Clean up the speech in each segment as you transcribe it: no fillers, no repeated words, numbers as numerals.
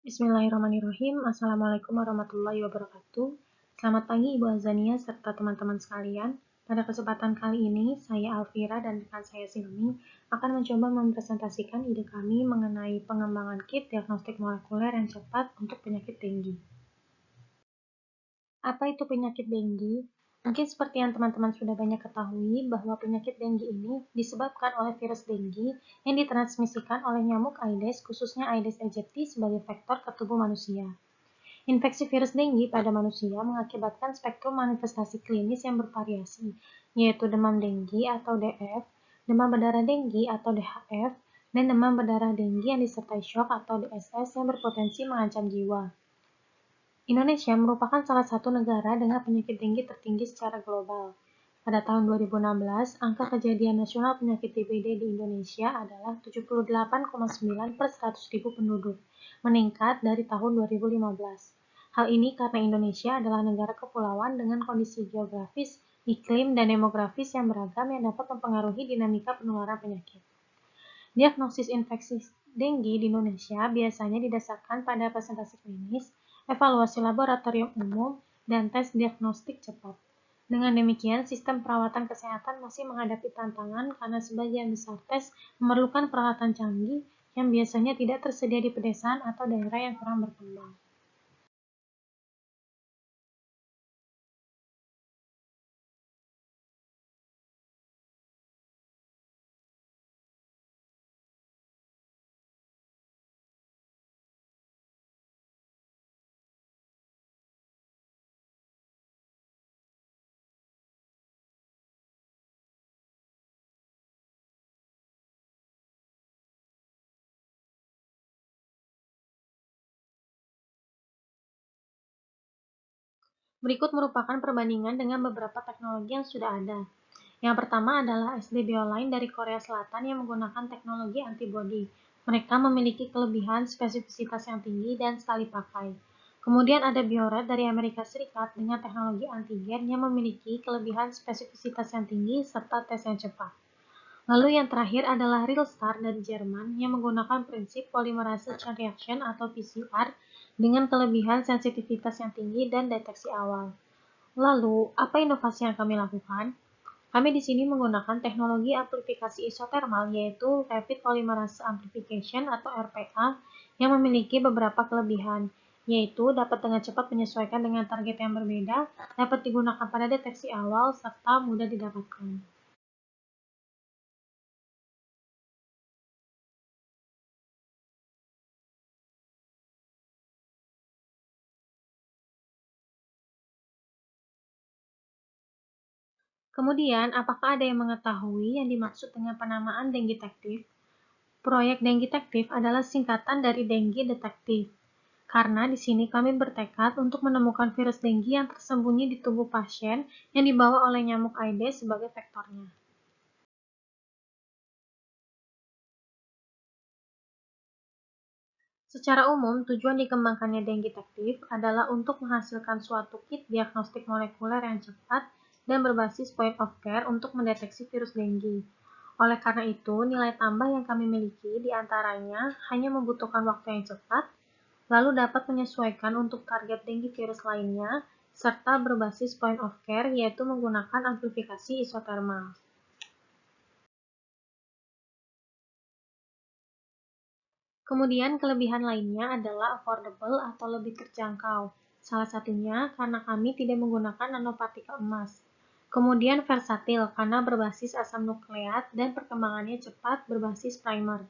Bismillahirrahmanirrahim. Assalamualaikum warahmatullahi wabarakatuh. Selamat pagi Ibu Azania serta teman-teman sekalian. Pada kesempatan kali ini, saya Alvira dan rekan saya Silmi akan mencoba mempresentasikan ide kami mengenai pengembangan kit diagnostik molekuler yang cepat untuk penyakit denggi. Apa itu penyakit denggi? Mungkin seperti yang teman-teman sudah banyak ketahui bahwa penyakit denggi ini disebabkan oleh virus denggi yang ditransmisikan oleh nyamuk Aedes, khususnya Aedes aegypti sebagai vektor ke tubuh manusia. Infeksi virus denggi pada manusia mengakibatkan spektrum manifestasi klinis yang bervariasi, yaitu demam denggi atau DF, demam berdarah denggi atau DHF, dan demam berdarah denggi yang disertai syok atau DSS yang berpotensi mengancam jiwa. Indonesia merupakan salah satu negara dengan penyakit denggi tertinggi secara global. Pada tahun 2016, angka kejadian nasional penyakit DBD di Indonesia adalah 78,9 per 100.000 penduduk, meningkat dari tahun 2015. Hal ini karena Indonesia adalah negara kepulauan dengan kondisi geografis, iklim, dan demografis yang beragam yang dapat mempengaruhi dinamika penularan penyakit. Diagnosis infeksi denggi di Indonesia biasanya didasarkan pada presentasi klinis, evaluasi laboratorium umum, dan tes diagnostik cepat. Dengan demikian, sistem perawatan kesehatan masih menghadapi tantangan karena sebagian besar tes memerlukan peralatan canggih yang biasanya tidak tersedia di pedesaan atau daerah yang kurang berkembang. Berikut merupakan perbandingan dengan beberapa teknologi yang sudah ada. Yang pertama adalah SD Bioline dari Korea Selatan yang menggunakan teknologi antibody. Mereka memiliki kelebihan spesifisitas yang tinggi dan sekali pakai. Kemudian ada Bioret dari Amerika Serikat dengan teknologi antigen yang memiliki kelebihan spesifisitas yang tinggi serta tes yang cepat. Lalu yang terakhir adalah Real-Star dari Jerman yang menggunakan prinsip polymerase chain reaction atau PCR dengan kelebihan sensitivitas yang tinggi dan deteksi awal. Lalu, apa inovasi yang kami lakukan? Kami di sini menggunakan teknologi amplifikasi isotermal yaitu Rapid Polymerase Amplification atau RPA yang memiliki beberapa kelebihan, yaitu dapat dengan cepat menyesuaikan dengan target yang berbeda, dapat digunakan pada deteksi awal, serta mudah didapatkan. Kemudian, apakah ada yang mengetahui yang dimaksud dengan penamaan Denggi-Tektif? Proyek Denggi-Tektif adalah singkatan dari Denggi Detektif. Karena di sini kami bertekad untuk menemukan virus denggi yang tersembunyi di tubuh pasien yang dibawa oleh nyamuk Aedes sebagai vektornya. Secara umum, tujuan dikembangkannya Denggi-Tektif adalah untuk menghasilkan suatu kit diagnostik molekuler yang cepat dan berbasis point of care untuk mendeteksi virus denggi. Oleh karena itu, nilai tambah yang kami miliki diantaranya hanya membutuhkan waktu yang cepat, lalu dapat menyesuaikan untuk target denggi virus lainnya, serta berbasis point of care yaitu menggunakan amplifikasi isotermal. Kemudian kelebihan lainnya adalah affordable atau lebih terjangkau, salah satunya karena kami tidak menggunakan nanopartikel emas. Kemudian versatil karena berbasis asam nukleat dan perkembangannya cepat berbasis primer.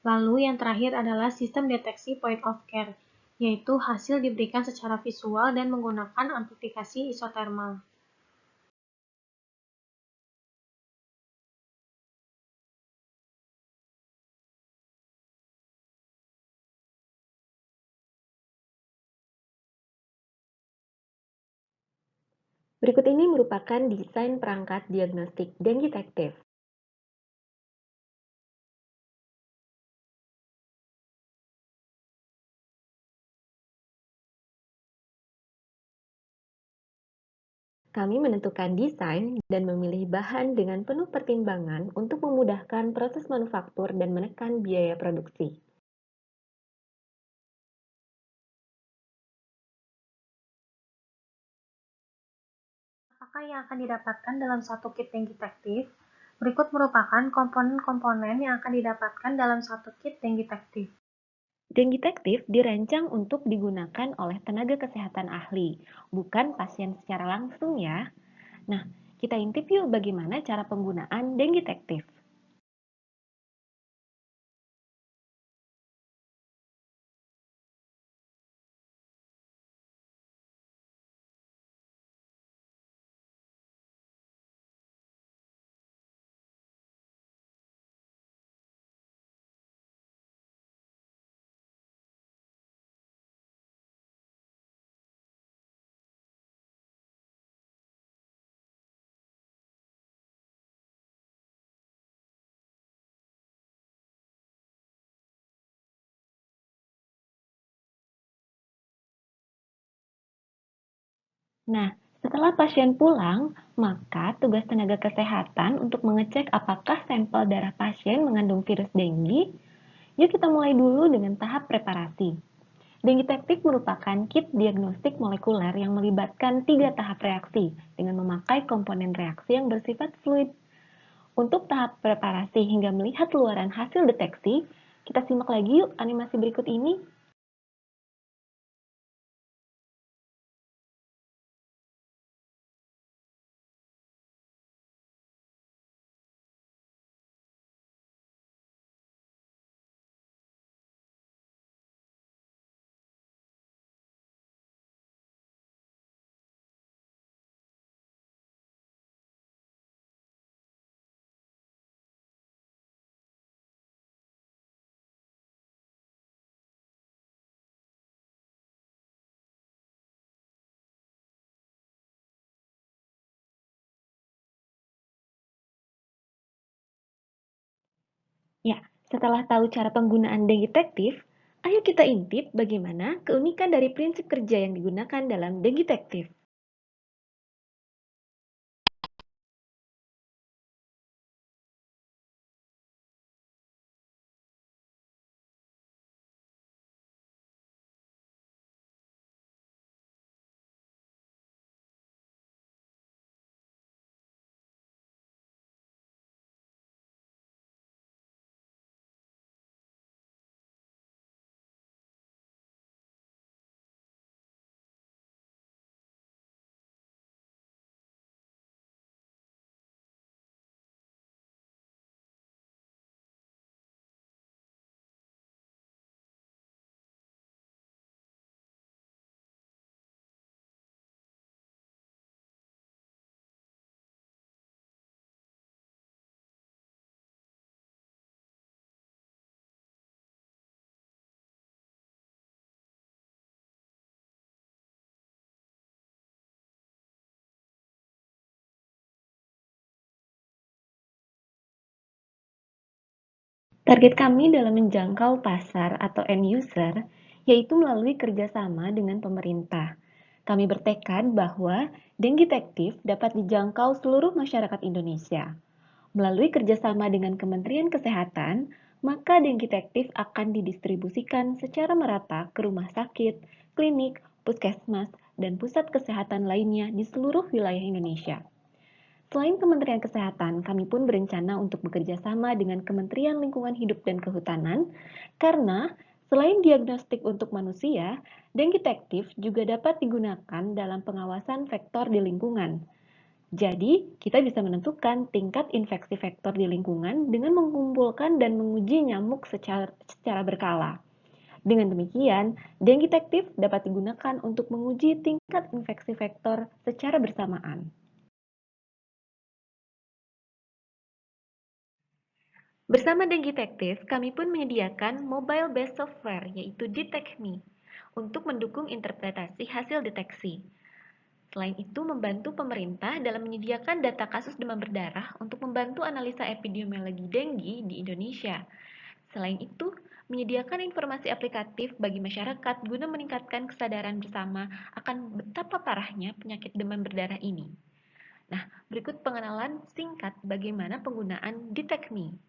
Lalu yang terakhir adalah sistem deteksi point of care, yaitu hasil diberikan secara visual dan menggunakan amplifikasi isotermal. Berikut ini merupakan desain perangkat diagnostik Denggi-Tektif. Kami menentukan desain dan memilih bahan dengan penuh pertimbangan untuk memudahkan proses manufaktur dan menekan biaya produksi. apakah yang akan didapatkan dalam satu kit dengue detektif? Berikut merupakan komponen-komponen yang akan didapatkan dalam satu kit dengue detektif. Detektif dirancang untuk digunakan oleh tenaga kesehatan ahli, bukan pasien secara langsung ya. Nah, kita intip yuk bagaimana cara penggunaan detektif. Nah, setelah pasien pulang, maka tugas tenaga kesehatan untuk mengecek apakah sampel darah pasien mengandung virus dengue. Yuk kita mulai dulu dengan tahap preparasi. Detektif merupakan kit diagnostik molekuler yang melibatkan 3 tahap reaksi dengan memakai komponen reaksi yang bersifat fluid. Untuk tahap preparasi hingga melihat luaran hasil deteksi, kita simak lagi yuk animasi berikut ini. Ya, setelah tahu cara penggunaan detektif, ayo kita intip bagaimana keunikan dari prinsip kerja yang digunakan dalam detektif. Target kami dalam menjangkau pasar atau end user yaitu melalui kerjasama dengan pemerintah. Kami bertekad bahwa detektif dapat dijangkau seluruh masyarakat Indonesia. Melalui kerjasama dengan Kementerian Kesehatan, maka detektif akan didistribusikan secara merata ke rumah sakit, klinik, puskesmas, dan pusat kesehatan lainnya di seluruh wilayah Indonesia. Selain Kementerian Kesehatan, kami pun berencana untuk bekerja sama dengan Kementerian Lingkungan Hidup dan Kehutanan, karena selain diagnostik untuk manusia, detektif juga dapat digunakan dalam pengawasan vektor di lingkungan. Jadi, kita bisa menentukan tingkat infeksi vektor di lingkungan dengan mengumpulkan dan menguji nyamuk secara berkala. Dengan demikian, detektif dapat digunakan untuk menguji tingkat infeksi vektor secara bersamaan. Bersama Detektif, kami pun menyediakan mobile-based software, yaitu DetectMe, untuk mendukung interpretasi hasil deteksi. Selain itu, membantu pemerintah dalam menyediakan data kasus demam berdarah untuk membantu analisa epidemiologi dengue di Indonesia. Selain itu, menyediakan informasi aplikatif bagi masyarakat guna meningkatkan kesadaran bersama akan betapa parahnya penyakit demam berdarah ini. Nah, berikut pengenalan singkat bagaimana penggunaan DetectMe.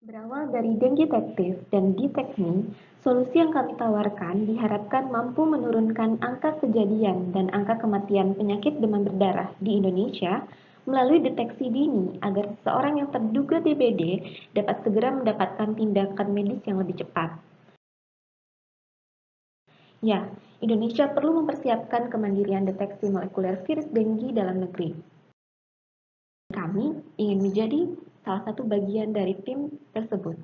Berawal dari Dengitektif dan Detekmi, solusi yang kami tawarkan diharapkan mampu menurunkan angka kejadian dan angka kematian penyakit demam berdarah di Indonesia melalui deteksi dini agar seseorang yang terduga DBD dapat segera mendapatkan tindakan medis yang lebih cepat. Ya, Indonesia perlu mempersiapkan kemandirian deteksi molekuler virus dengue dalam negeri. Kami ingin menjadi salah satu bagian dari tim tersebut.